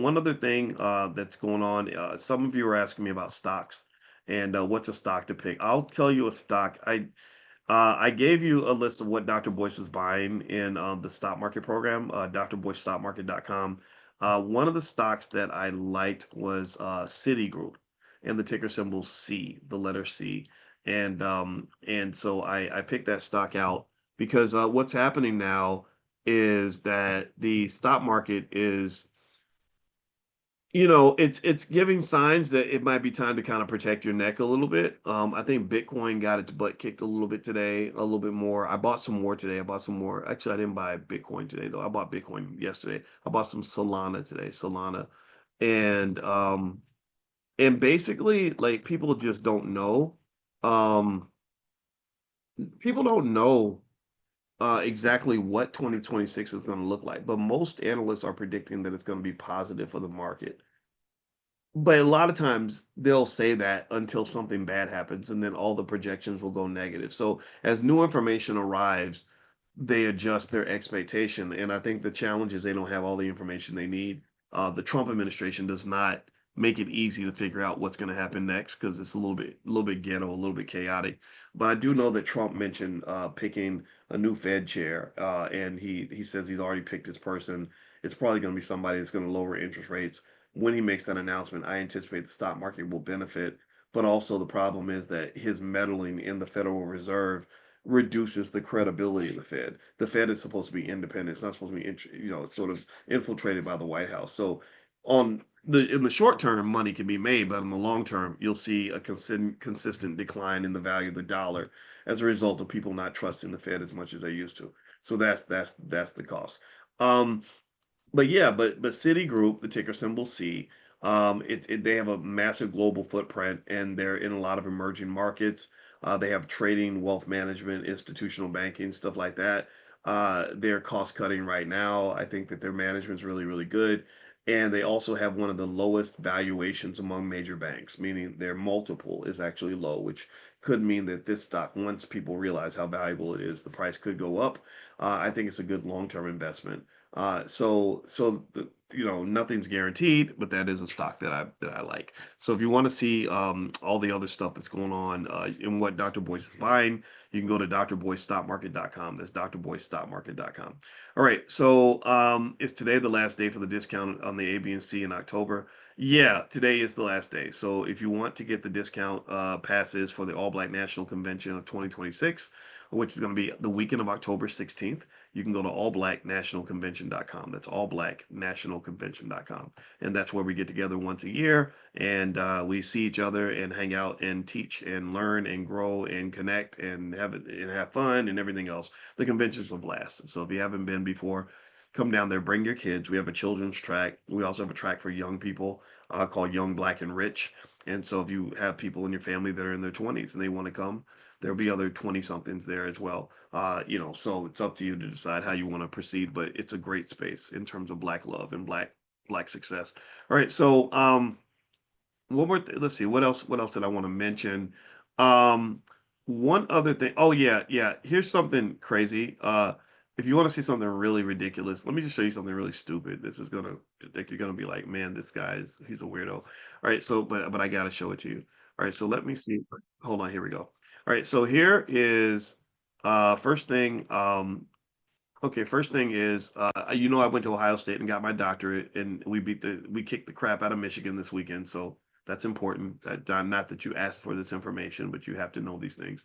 one other thing that's going on, some of you are asking me about stocks and what's a stock to pick. I'll tell you a stock. I gave you a list of what Dr. Boyce is buying in the stock market program, drboycestockmarket.com. One of the stocks that I liked was Citigroup, and the ticker symbol C, the letter C, and so I picked that stock out because what's happening now is that the stock market is, it's giving signs that it might be time to kind of protect your neck a little bit. I think Bitcoin got its butt kicked a little bit today, a little bit more. I bought some more today. I bought some more. Actually, I didn't buy Bitcoin today though. I bought Bitcoin yesterday. I bought some Solana today, Solana, and basically like people just don't know. Um, People don't know exactly what 2026 is going to look like, but most analysts are predicting that it's going to be positive for the market. But a lot of times they'll say that until something bad happens, and then all the projections will go negative. So as new information arrives, they adjust their expectation. And I think the challenge is they don't have all the information they need. The Trump administration does not make it easy to figure out what's going to happen next because it's a little bit ghetto, a little bit chaotic. But I do know that Trump mentioned picking a new Fed chair, and he says he's already picked his person. It's probably going to be somebody that's going to lower interest rates. When he makes that announcement, I anticipate the stock market will benefit. But also the problem is that his meddling in the Federal Reserve reduces the credibility of the Fed. The Fed is supposed to be independent. It's not supposed to be, sort of infiltrated by the White House. So, in the short term, money can be made, but in the long term, you'll see a consistent decline in the value of the dollar as a result of people not trusting the Fed as much as they used to. So that's the cost. Um, but yeah, but Citigroup, the ticker symbol C, they have a massive global footprint and they're in a lot of emerging markets. They have trading, wealth management, institutional banking, stuff like that. They're cost cutting right now. I think that their management's really, really good. And they also have one of the lowest valuations among major banks, meaning their multiple is actually low, which could mean that this stock, once people realize how valuable it is, the price could go up. I think it's a good long-term investment. Nothing's guaranteed, but that is a stock that I like. So if you want to see all the other stuff that's going on and what Dr. Boyce is buying, you can go to drboycestockmarket.com. That's drboycestockmarket.com. All right. So is today the last day for the discount on the A, B, and C in October? Yeah, today is the last day. So if you want to get the discount passes for the All Black National Convention of 2026, which is going to be the weekend of October 16th, you can go to allblacknationalconvention.com. That's allblacknationalconvention.com. And that's where we get together once a year and we see each other and hang out and teach and learn and grow and connect and have fun and everything else. The convention's a blast. So if you haven't been before, come down there, bring your kids. We have a children's track. We also have a track for young people called Young, Black, and Rich. And so if you have people in your family that are in their 20s and they want to come, there'll be other 20 somethings there as well. So it's up to you to decide how you want to proceed, but it's a great space in terms of black love and black success. All right, so let's see, what else did I want to mention? Um, One other thing. Oh yeah, yeah. Here's something crazy. If you want to see something really ridiculous, let me just show you something really stupid. This is gonna like you're gonna be like, man, he's a weirdo. All right, so but I gotta show it to you. All right, so let me see. Hold on, here we go. All right, so here is first thing. Okay, first thing is, I went to Ohio State and got my doctorate, and we kicked the crap out of Michigan this weekend. So that's important. Not that you asked for this information, but you have to know these things.